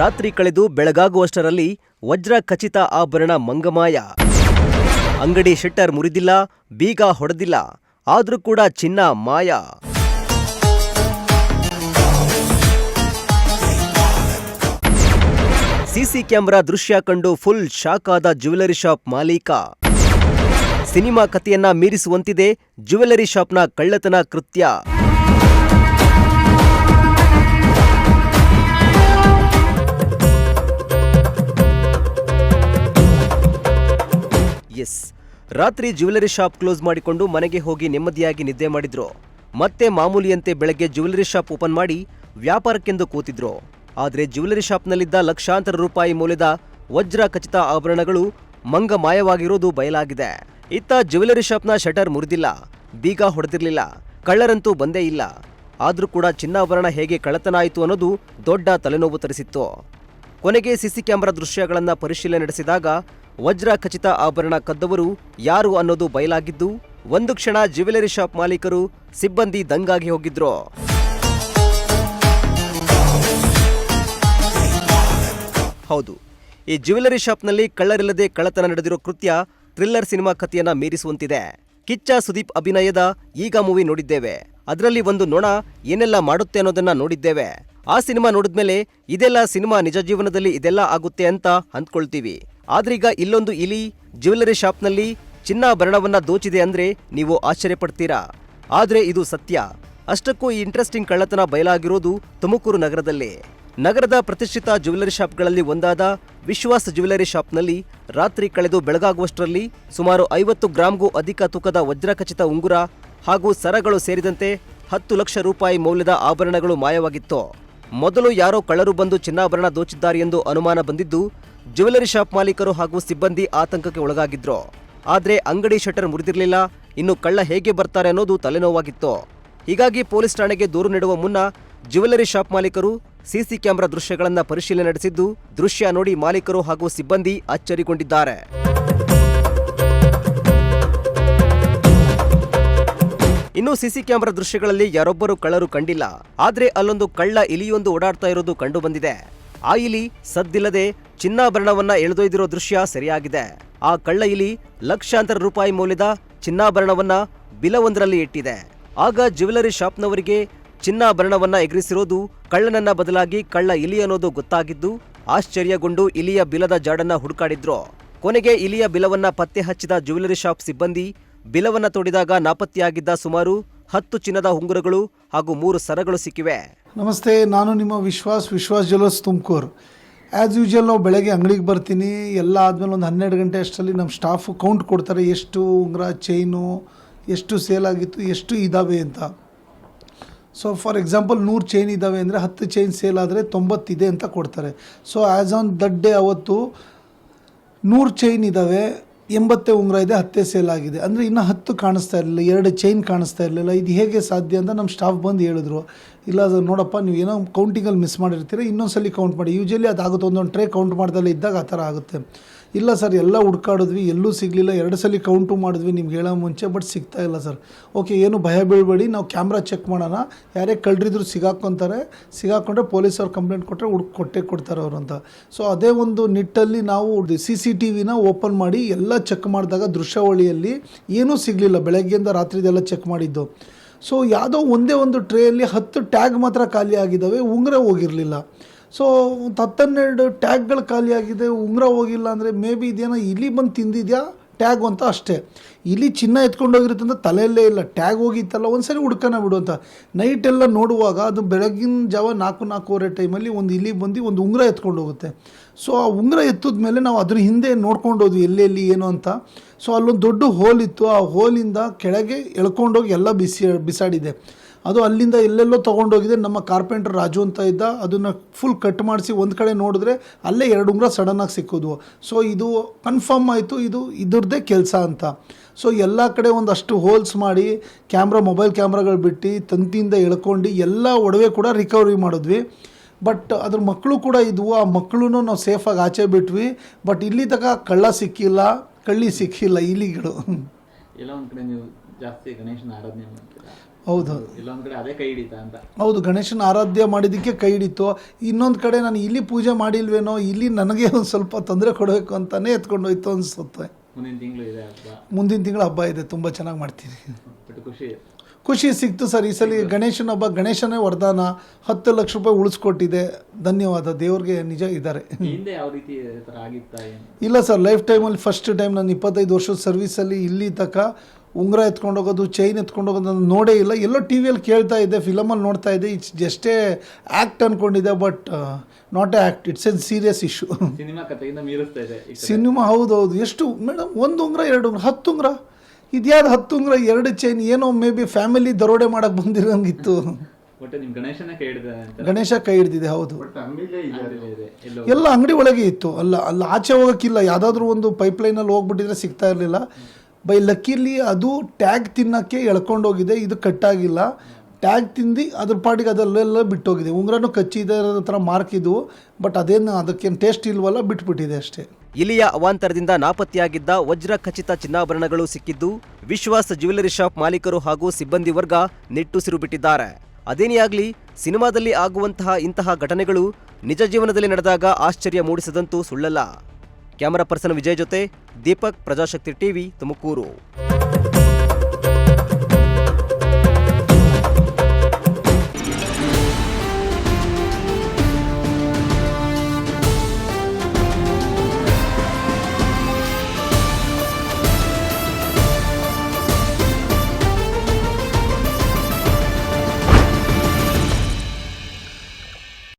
ರಾತ್ರಿ ಕಳೆದು ಬೆಳಗಾಗುವಷ್ಟರಲ್ಲಿ ವಜ್ರ ಖಚಿತ ಆಭರಣ ಮಂಗಮಾಯ. ಅಂಗಡಿ ಶೆಟ್ಟರ್ ಮುರಿದಿಲ್ಲ, ಬೀಗ ಹೊಡೆದಿಲ್ಲ, ಆದ್ರೂ ಕೂಡ ಚಿನ್ನ ಮಾಯ. ಸಿಸಿ ಕ್ಯಾಮೆರಾ ದೃಶ್ಯ ಕಂಡು ಫುಲ್ ಶಾಕ್ ಆದ ಜ್ಯುವೆಲರಿ ಶಾಪ್ ಮಾಲೀಕ. ಸಿನಿಮಾ ಕಥೆಯನ್ನ ಮೀರಿಸುವಂತಿದೆ ಜ್ಯುವೆಲರಿ ಶಾಪ್ನ ಕಳ್ಳತನ ಕೃತ್ಯ. ರಾತ್ರಿ ಜ್ಯುವೆಲರಿ ಶಾಪ್ ಕ್ಲೋಸ್ ಮಾಡಿಕೊಂಡು ಮನೆಗೆ ಹೋಗಿ ನೆಮ್ಮದಿಯಾಗಿ ನಿದ್ದೆ ಮಾಡಿದ್ರು. ಮತ್ತೆ ಮಾಮೂಲಿಯಂತೆ ಬೆಳಗ್ಗೆ ಜ್ಯುವೆಲರಿ ಶಾಪ್ ಓಪನ್ ಮಾಡಿ ವ್ಯಾಪಾರಕ್ಕೆಂದು ಕೂತಿದ್ರು. ಆದರೆ ಜ್ಯುವೆಲರಿ ಶಾಪ್ನಲ್ಲಿದ್ದ ಲಕ್ಷಾಂತರ ರೂಪಾಯಿ ಮೌಲ್ಯದ ವಜ್ರ ಖಚಿತ ಆಭರಣಗಳು ಮಂಗ ಮಾಯವಾಗಿರೋದು ಬಯಲಾಗಿದೆ. ಇತ್ತ ಜ್ಯುವೆಲರಿ ಶಾಪ್ನ ಶಟರ್ ಮುರಿದಿಲ್ಲ, ಬೀಗ ಹೊಡೆದಿರಲಿಲ್ಲ, ಕಳ್ಳರಂತೂ ಬಂದೇ ಇಲ್ಲ. ಆದ್ರೂ ಕೂಡ ಚಿನ್ನಾಭರಣ ಹೇಗೆ ಕಳ್ಳತನ ಆಯಿತು ಅನ್ನೋದು ದೊಡ್ಡ ತಲೆನೋವು ತರಿಸಿತ್ತು. ಕೊನೆಗೆ ಸಿಸಿ ಕ್ಯಾಮೆರಾ ದೃಶ್ಯಗಳನ್ನು ಪರಿಶೀಲನೆ ನಡೆಸಿದಾಗ ವಜ್ರ ಖಚಿತ ಆಭರಣ ಕದ್ದವರು ಯಾರು ಅನ್ನೋದು ಬಯಲಾಗಿದ್ದು, ಒಂದು ಕ್ಷಣ ಜ್ಯುವೆಲರಿ ಶಾಪ್ ಮಾಲೀಕರು ಸಿಬ್ಬಂದಿ ದಂಗಾಗಿ ಹೋಗಿದ್ರು. ಹೌದು, ಈ ಜ್ಯುವೆಲರಿ ಶಾಪ್ನಲ್ಲಿ ಕಳ್ಳರಿಲ್ಲದೆ ಕಳ್ಳತನ ನಡೆದಿರೋ ಕೃತ್ಯ ಥ್ರಿಲ್ಲರ್ ಸಿನಿಮಾ ಕಥೆಯನ್ನ ಮೀರಿಸುವಂತಿದೆ. ಕಿಚ್ಚ ಸುದೀಪ್ ಅಭಿನಯದ ಈಗ ಮೂವಿ ನೋಡಿದ್ದೇವೆ. ಅದರಲ್ಲಿ ಒಂದು ನೊಣ ಏನೆಲ್ಲ ಮಾಡುತ್ತೆ ಅನ್ನೋದನ್ನ ನೋಡಿದ್ದೇವೆ. ಆ ಸಿನಿಮಾ ನೋಡಿದ್ಮೇಲೆ ಇದೆಲ್ಲ ಸಿನಿಮಾ ನಿಜ ಜೀವನದಲ್ಲಿ ಇದೆಲ್ಲ ಆಗುತ್ತೆ ಅಂತ ಅಂದ್ಕೊಳ್ತೀವಿ. ಆದ್ರೀಗ ಇಲ್ಲೊಂದು ಇಲಿ ಜ್ಯುವೆಲರಿ ಶಾಪ್ನಲ್ಲಿ ಚಿನ್ನಾಭರಣವನ್ನ ದೋಚಿದೆ ಅಂದ್ರೆ ನೀವು ಆಶ್ಚರ್ಯಪಡ್ತೀರಾ. ಆದ್ರೆ ಇದು ಸತ್ಯ. ಅಷ್ಟಕ್ಕೂ ಈ ಇಂಟ್ರೆಸ್ಟಿಂಗ್ ಕಳ್ಳತನ ಬಯಲಾಗಿರೋದು ತುಮಕೂರು ನಗರದಲ್ಲಿ. ನಗರದ ಪ್ರತಿಷ್ಠಿತ ಜ್ಯುವೆಲರಿ ಶಾಪ್ಗಳಲ್ಲಿ ಒಂದಾದ ವಿಶ್ವಾಸ್ ಜ್ಯುವೆಲರಿ ಶಾಪ್ನಲ್ಲಿ ರಾತ್ರಿ ಕಳೆದು ಬೆಳಗಾಗುವಷ್ಟರಲ್ಲಿ ಸುಮಾರು 50 ಗ್ರಾಂಗೂ ಅಧಿಕ ತೂಕದ ವಜ್ರಖಚಿತ ಉಂಗುರ ಹಾಗೂ ಸರಗಳು ಸೇರಿದಂತೆ 10 ಲಕ್ಷ ರೂಪಾಯಿ ಮೌಲ್ಯದ ಆಭರಣಗಳು ಮಾಯವಾಗಿತ್ತು. ಮೊದಲು ಯಾರೋ ಕಳ್ಳರು ಬಂದು ಚಿನ್ನಾಭರಣ ದೋಚಿದ್ದಾರೆ ಎಂದು ಅನುಮಾನ ಬಂದಿದ್ದು, ಜ್ಯುವೆಲರಿ ಶಾಪ್ ಮಾಲೀಕರು ಹಾಗೂ ಸಿಬ್ಬಂದಿ ಆತಂಕಕ್ಕೆ ಒಳಗಾಗಿದ್ರು. ಆದ್ರೆ ಅಂಗಡಿ ಶಟರ್ ಮುರಿದಿರಲಿಲ್ಲ. ಇನ್ನು ಕಳ್ಳ ಹೇಗೆ ಬರ್ತಾರೆ ಅನ್ನೋದು ತಲೆನೋವಾಗಿತ್ತು. ಹೀಗಾಗಿ ಪೊಲೀಸ್ ಠಾಣೆಗೆ ದೂರು ನೀಡುವ ಮುನ್ನ ಜ್ಯುವೆಲರಿ ಶಾಪ್ ಮಾಲೀಕರು ಸಿಸಿ ಕ್ಯಾಮೆರಾ ದೃಶ್ಯಗಳನ್ನ ಪರಿಶೀಲನೆ ನಡೆಸಿದ್ದು, ದೃಶ್ಯ ನೋಡಿ ಮಾಲೀಕರು ಹಾಗೂ ಸಿಬ್ಬಂದಿ ಅಚ್ಚರಿಗೊಂಡಿದ್ದಾರೆ. ಇನ್ನು ಸಿಸಿ ಕ್ಯಾಮೆರಾ ದೃಶ್ಯಗಳಲ್ಲಿ ಯಾರೊಬ್ಬರು ಕಳ್ಳರು ಕಂಡಿಲ್ಲ. ಆದ್ರೆ ಅಲ್ಲೊಂದು ಕಳ್ಳ ಇಲಿಯೊಂದು ಓಡಾಡ್ತಾ ಇರೋದು ಕಂಡು ಬಂದಿದೆ. ಆ ಇಲಿ ಸದ್ದಿಲ್ಲದೆ ಚಿನ್ನಾಭರಣವನ್ನ ಎಳೆದೊಯ್ದಿರೋ ದೃಶ್ಯ ಸರಿಯಾಗಿದೆ. ಆ ಕಳ್ಳ ಇಲಿ ಲಕ್ಷಾಂತರ ರೂಪಾಯಿ ಮೌಲ್ಯದ ಚಿನ್ನಾಭರಣವನ್ನ ಬಿಲವೊಂದರಲ್ಲಿ ಇಟ್ಟಿದೆ. ಆಗ ಜ್ಯುವೆಲರಿ ಶಾಪ್ನವರಿಗೆ ಚಿನ್ನಾಭರಣವನ್ನ ಎಗರಿಸಿರೋದು ಕಳ್ಳನನ್ನ ಬದಲಾಗಿ ಕಳ್ಳ ಇಲಿ ಅನ್ನೋದು ಗೊತ್ತಾಗಿದ್ದು, ಆಶ್ಚರ್ಯಗೊಂಡು ಇಲಿಯ ಬಿಲದ ಜಾಡನ್ನ ಹುಡುಕಾಡಿದ್ರು. ಕೊನೆಗೆ ಇಲಿಯ ಬಿಲವನ್ನ ಪತ್ತೆ ಹಚ್ಚಿದ ಜ್ಯುವೆಲರಿ ಶಾಪ್ ಸಿಬ್ಬಂದಿ ಬಿಲವನ್ನ ತೋಡಿದಾಗ ನಾಪತ್ತೆಯಾಗಿದ್ದ ಸುಮಾರು 10 ಚಿನ್ನದ ಉಂಗುರಗಳು ಹಾಗೂ 3 ಸರಗಳು ಸಿಕ್ಕಿವೆ. ನಮಸ್ತೆ, ನಾನು ನಿಮ್ಮ ವಿಶ್ವಾಸ್ ಜ್ಯುವೆಲರ್ಸ್ ತುಮಕೂರು. ಆ್ಯಸ್ ಯೂಶುವಲ್ ನಾವು ಬೆಳಗ್ಗೆ ಅಂಗಡಿಗೆ ಬರ್ತೀನಿ. ಎಲ್ಲ ಆದಮೇಲೆ ಒಂದು 12 ಗಂಟೆ ಅಷ್ಟರಲ್ಲಿ ನಮ್ಮ ಸ್ಟಾಫು ಕೌಂಟ್ ಕೊಡ್ತಾರೆ, ಎಷ್ಟು ಉಂಗುರ ಚೈನು ಎಷ್ಟು ಸೇಲ್ ಆಗಿತ್ತು, ಎಷ್ಟು ಇದ್ದಾವೆ ಅಂತ. ಸೊ ಫಾರ್ ಎಕ್ಸಾಂಪಲ್ 100 ಚೈನ್ ಇದ್ದಾವೆ ಅಂದರೆ 10 ಚೈನ್ ಸೇಲ್ ಆದರೆ 90 ಇದೆ ಅಂತ ಕೊಡ್ತಾರೆ. So as on that day ಅವತ್ತು 100 ಚೈನ್ ಇದ್ದಾವೆ, 80 ಉಂಗುರ ಇದೆ, 10 ಸೇಲ್ ಆಗಿದೆ. ಅಂದರೆ ಇನ್ನೂ 10 ಕಾಣಿಸ್ತಾ ಇರಲಿಲ್ಲ, 2 ಚೈನ್ ಕಾಣಿಸ್ತಾ ಇರಲಿಲ್ಲ. ಇದು ಹೇಗೆ ಸಾಧ್ಯ ಅಂತ ನಮ್ಮ ಸ್ಟಾಫ್ ಬಂದು ಹೇಳಿದ್ರು. ಇಲ್ಲ ನೋಡಪ್ಪ, ನೀವು ಏನೋ ಕೌಂಟಿಂಗಲ್ಲಿ ಮಿಸ್ ಮಾಡಿರ್ತೀರ, ಇನ್ನೊಂದ್ಸಲಿ ಕೌಂಟ್ ಮಾಡಿ. ಯೂಶಲಿ ಅದಾಗುತ್ತೆ, ಒಂದೊಂದು ಟ್ರೇ ಕೌಂಟ್ ಮಾಡ್ದಲ್ಲೇ ಇದ್ದಾಗ ಆ ಥರ ಆಗುತ್ತೆ. ಇಲ್ಲ ಸರ್, ಎಲ್ಲ ಹುಡ್ಕಾಡಿದ್ವಿ, ಎಲ್ಲೂ ಸಿಗಲಿಲ್ಲ, 2 ಸಲ ಕೌಂಟು ಮಾಡಿದ್ವಿ ನಿಮ್ಗೆ ಹೇಳೋ ಮುಂಚೆ, ಬಟ್ ಸಿಗ್ತಾ ಇಲ್ಲ ಸರ್. ಓಕೆ, ಏನು ಭಯ ಬೀಳಬೇಡಿ, ನಾವು ಕ್ಯಾಮ್ರಾ ಚೆಕ್ ಮಾಡೋಣ, ಯಾರೇ ಕಳ್ಳರಿದ್ರು ಸಿಗಾಕೊಂಡ್ರೆ ಪೊಲೀಸವ್ರು ಕಂಪ್ಲೇಂಟ್ ಕೊಟ್ಟರೆ ಕೊಟ್ಟೇ ಕೊಡ್ತಾರೆ ಅವರು ಅಂತ. ಸೊ ಅದೇ ಒಂದು ನಿಟ್ಟಲ್ಲಿ ನಾವು CCTVನ ಓಪನ್ ಮಾಡಿ ಎಲ್ಲ ಚೆಕ್ ಮಾಡಿದಾಗ ದೃಶ್ಯಾವಳಿಯಲ್ಲಿ ಏನೂ ಸಿಗಲಿಲ್ಲ. ಬೆಳಗ್ಗೆಯಿಂದ ರಾತ್ರಿದೆಲ್ಲ ಚೆಕ್ ಮಾಡಿದ್ದು. ಸೊ ಯಾವುದೋ ಒಂದೇ ಒಂದು ಟ್ರೇಯಲ್ಲಿ 10 ಟ್ಯಾಗ್ ಮಾತ್ರ ಖಾಲಿ ಆಗಿದ್ದಾವೆ, ಉಂಗುರ ಹೋಗಿರಲಿಲ್ಲ. ಸೊ 10-12 ಟ್ಯಾಗ್ಗಳು ಖಾಲಿಯಾಗಿದೆ, ಉಂಗುರ ಹೋಗಿಲ್ಲ ಅಂದರೆ ಮೇ ಬಿ ಇದೇನೋ ಇಲಿ ಬಂದು ತಿಂದಿದೆಯಾ ಟ್ಯಾಗು ಅಂತ ಅಷ್ಟೇ. ಇಲ್ಲಿ ಚಿನ್ನ ಎತ್ಕೊಂಡೋಗಿರುತ್ತೆ ಅಂತ ತಲೆಯಲ್ಲೇ ಇಲ್ಲ, ಟ್ಯಾಗ್ ಹೋಗಿತ್ತಲ್ಲ ಒಂದ್ಸರಿ ಹುಡ್ಕೋಣ ಬಿಡು ಅಂತ. ನೈಟೆಲ್ಲ ನೋಡುವಾಗ ಅದು ಬೆಳಗಿನ ಜಾವ 4-4:15 ಟೈಮಲ್ಲಿ ಒಂದು ಇಲಿ ಬಂದು ಒಂದು ಉಂಗುರ ಎತ್ಕೊಂಡು ಹೋಗುತ್ತೆ. ಸೊ ಆ ಉಂಗುರ ಎತ್ತಿದ ಮೇಲೆ ನಾವು ಅದ್ರ ಹಿಂದೆ ನೋಡ್ಕೊಂಡು ಹೋದ್ವಿ ಎಲ್ಲೆಲ್ಲಿ ಏನು ಅಂತ. ಸೊ ಅಲ್ಲೊಂದು ದೊಡ್ಡ ಹೋಲ್ ಇತ್ತು, ಆ ಹೋಲಿಂದ ಕೆಳಗೆ ಎಳ್ಕೊಂಡೋಗಿ ಎಲ್ಲ ಬಿಸಾಡಿದೆ. ಅದು ಅಲ್ಲಿಂದ ಎಲ್ಲೆಲ್ಲೋ ತೊಗೊಂಡೋಗಿದೆ. ನಮ್ಮ ಕಾರ್ಪೆಂಟರ್ ರಾಜು ಅಂತ ಇದ್ದ, ಅದನ್ನು ಫುಲ್ ಕಟ್ ಮಾಡಿಸಿ ಒಂದು ಕಡೆ ನೋಡಿದ್ರೆ ಅಲ್ಲೇ 2 ಉಂಗುರ ಸಡನ್ನಾಗಿ ಸಿಕ್ಕೋದು. ಸೊ ಇದು ಕನ್ಫರ್ಮ್ ಆಯಿತು, ಇದ್ರದ್ದೇ ಕೆಲಸ ಅಂತ. ಸೊ ಎಲ್ಲ ಕಡೆ ಒಂದಷ್ಟು ಹೋಲ್ಸ್ ಮಾಡಿ ಮೊಬೈಲ್ ಕ್ಯಾಮ್ರಾಗಳು ಬಿಟ್ಟು ತಂತಿಯಿಂದ ಎಳ್ಕೊಂಡು ಎಲ್ಲ ಒಡವೆ ಕೂಡ ರಿಕವರಿ ಮಾಡಿದ್ವಿ. ಬಟ್ ಅದ್ರ ಮಕ್ಕಳು ಕೂಡ ಇದ್ವು, ಆ ಮಕ್ಕಳು ನಾವು ಸೇಫಾಗಿ ಆಚೆ ಬಿಟ್ವಿ. ಬಟ್ ಇಲ್ಲಿ ತನಕ ಕಳ್ಳಿ ಸಿಕ್ಕಿಲ್ಲ ಇಲಿಗಳು. ಎಲ್ಲ ಒಂದು ಕಡೆ ನೀವು ಜಾಸ್ತಿ ಗಣೇಶನ ಆರಾಧನೆ ಮಾಡ್ತೀರಾ? ಹೌದು ಇಲ್ಲೊಂದ್ ಕಡೆ ಅದೇ ಕೈ ಹಿಡಿತಾ ಅಂತ. ಹೌದು, ಗಣೇಶನ ಆರಾಧ್ಯ ಮಾಡಿದ್ದಕ್ಕೆ ಕೈ ಹಿಡಿತು. ಇನ್ನೊಂದು ಕಡೆ ನಾನು ಇಲ್ಲಿ ಪೂಜೆ ಮಾಡಿಲ್ವೇನೋ, ಇಲ್ಲಿ ನನಗೆ ಒಂದು ಸ್ವಲ್ಪ ತೊಂದರೆ ಕೊಡಬೇಕು ಅಂತಲೇ ಎತ್ಕೊಂಡು ಹೋಯ್ತು ಅನಿಸುತ್ತೆ. ಮುಂದಿನ ತಿಂಗಳು ಇದೆ ಹಬ್ಬ. ಮುಂದಿನ ತಿಂಗಳು ಹಬ್ಬ ಇದೆ, ತುಂಬ ಚೆನ್ನಾಗಿ ಮಾಡ್ತೀವಿ. ಬಟ್ ಖುಷಿ ಸಿಕ್ತು ಸರ್. ಈ ಸಲ ಗಣೇಶನ ಹಬ್ಬ, ಗಣೇಶನೇ ವರದಾನ 10 ಲಕ್ಷ ರೂಪಾಯಿ ಉಳಿಸ್ಕೊಟ್ಟಿದೆ. ಧನ್ಯವಾದ, ದೇವ್ರಿಗೆ ನಿಜ ಇದ್ದಾರೆ. ಹಿಂದೆ ಯಾವ ರೀತಿ ತರ ಆಗಿತ್ತಾ ಏನು? ಇಲ್ಲ ಸರ್, ಲೈಫ್ ಟೈಮಲ್ಲಿ ಫಸ್ಟ್ ಟೈಮ್ ನಾನು 25 ವರ್ಷದ ಸರ್ವಿಸಲ್ಲಿ ಇಲ್ಲಿ ತನಕ ಉಂಗುರ ಎತ್ಕೊಂಡು ಹೋಗೋದು, ಚೈನ್ ಎತ್ಕೊಂಡು ಹೋಗೋದು ನಾನು ನೋಡೇ ಇಲ್ಲ. ಎಲ್ಲೋ ಟಿ ವಿಯಲ್ಲಿ ಕೇಳ್ತಾ ಇದ್ದೆ, ಫಿಲಮಲ್ಲಿ ನೋಡ್ತಾ ಇದ್ದೆ. ಇಟ್ಸ್ ಜಸ್ಟೇ ಆ್ಯಕ್ಟ್ ಅಂದ್ಕೊಂಡಿದ್ದೆ, but not a act, it's an serious issue. Cinema ಕಥೆಯಿಂದ ಮೀರಿಸ್ತಾ ಇದೆ ಸಿನಿಮಾ. ಹೌದೌದು. ಎಷ್ಟು ಮೇಡಮ್, 1 ಉಂಗುರ 2 ಉಂಗುರ 10 ಉಂಗುರ, ಇದ್ಯಾವ್ದು 10 ಉಂಗುರ 2 ಚೈನ್? ಏನೋ ಮೇ ಬಿ ಫ್ಯಾಮಿಲಿ ದರೋಡೆ ಮಾಡಕ್ಕೆ ಬಂದಿರೋಂಗಿತ್ತು. ಒಟ್ಟು ನಿಮ್ ಗಣೇಶನೇ ಕೈ ಹಿಡಿದ ಅಂತ. ಗಣೇಶ ಕೈ ಹಿಡ್ದಿದೆ. ಹೌದು, ಇದೆ ಎಲ್ಲೋ ಎಲ್ಲ ಅಂಗಡಿ ಒಳಗೆ ಇತ್ತು. ಅಲ್ಲ ಆಚೆ ಹೋಗೋಕ್ಕಿಲ್ಲ. ಯಾವುದಾದ್ರೂ ಒಂದು ಪೈಪ್ಲೈನಲ್ಲಿ ಹೋಗ್ಬಿಟ್ಟಿದ್ರೆ ಸಿಗ್ತಾ ಇರಲಿಲ್ಲ. ಬೈ ಲಕ್ಕಿಲಿ ಅದು ಟ್ಯಾಗ್ ತಿನ್ನೋಕ್ಕೆ ಎಳ್ಕೊಂಡೋಗಿದೆ. ಇದು ಕಟ್ಟಾಗಿಲ್ಲ. ಟ್ಯಾಗ್ ತಿಂದು ಅದ್ರ ಪಾಟಿಗೆ ಅದಲ್ಲೆಲ್ಲ ಬಿಟ್ಟೋಗಿದೆ. ಉಂಗುರನೂ ಕಚ್ಚಿದೆ ಥರ ಮಾರ್ಕ್ ಇದ್ವು, ಬಟ್ ಅದೇನು ಅದಕ್ಕೇನು ಟೇಸ್ಟ್ ಇಲ್ವಲ್ಲ, ಬಿಟ್ಬಿಟ್ಟಿದೆ ಅಷ್ಟೇ. ಇಲಿಯ ಅವಾಂತರದಿಂದ ನಾಪತ್ತೆಯಾಗಿದ್ದ ವಜ್ರ ಖಚಿತ ಚಿನ್ನಾಭರಣಗಳು ಸಿಕ್ಕಿದ್ದು ವಿಶ್ವಾಸ್ ಜ್ಯುವೆಲರಿ ಶಾಪ್ ಮಾಲೀಕರು ಹಾಗೂ ಸಿಬ್ಬಂದಿ ವರ್ಗ ನಿಟ್ಟುಸಿರು ಬಿಟ್ಟಿದ್ದಾರೆ. ಅದೇನೇ ಆಗಲಿ, ಸಿನಿಮಾದಲ್ಲಿ ಆಗುವಂತಹ ಇಂತಹ ಘಟನೆಗಳು ನಿಜ ಜೀವನದಲ್ಲಿ ನಡೆದಾಗ ಆಶ್ಚರ್ಯ ಮೂಡಿಸದಂತೂ ಸುಳ್ಳಲ್ಲ. ಕ್ಯಾಮರಾ ಪರ್ಸನ್ ವಿಜಯ್ ಜೊತೆ ದೀಪಕ್, ಪ್ರಜಾಶಕ್ತಿ ಟಿವಿ, ತುಮಕೂರು.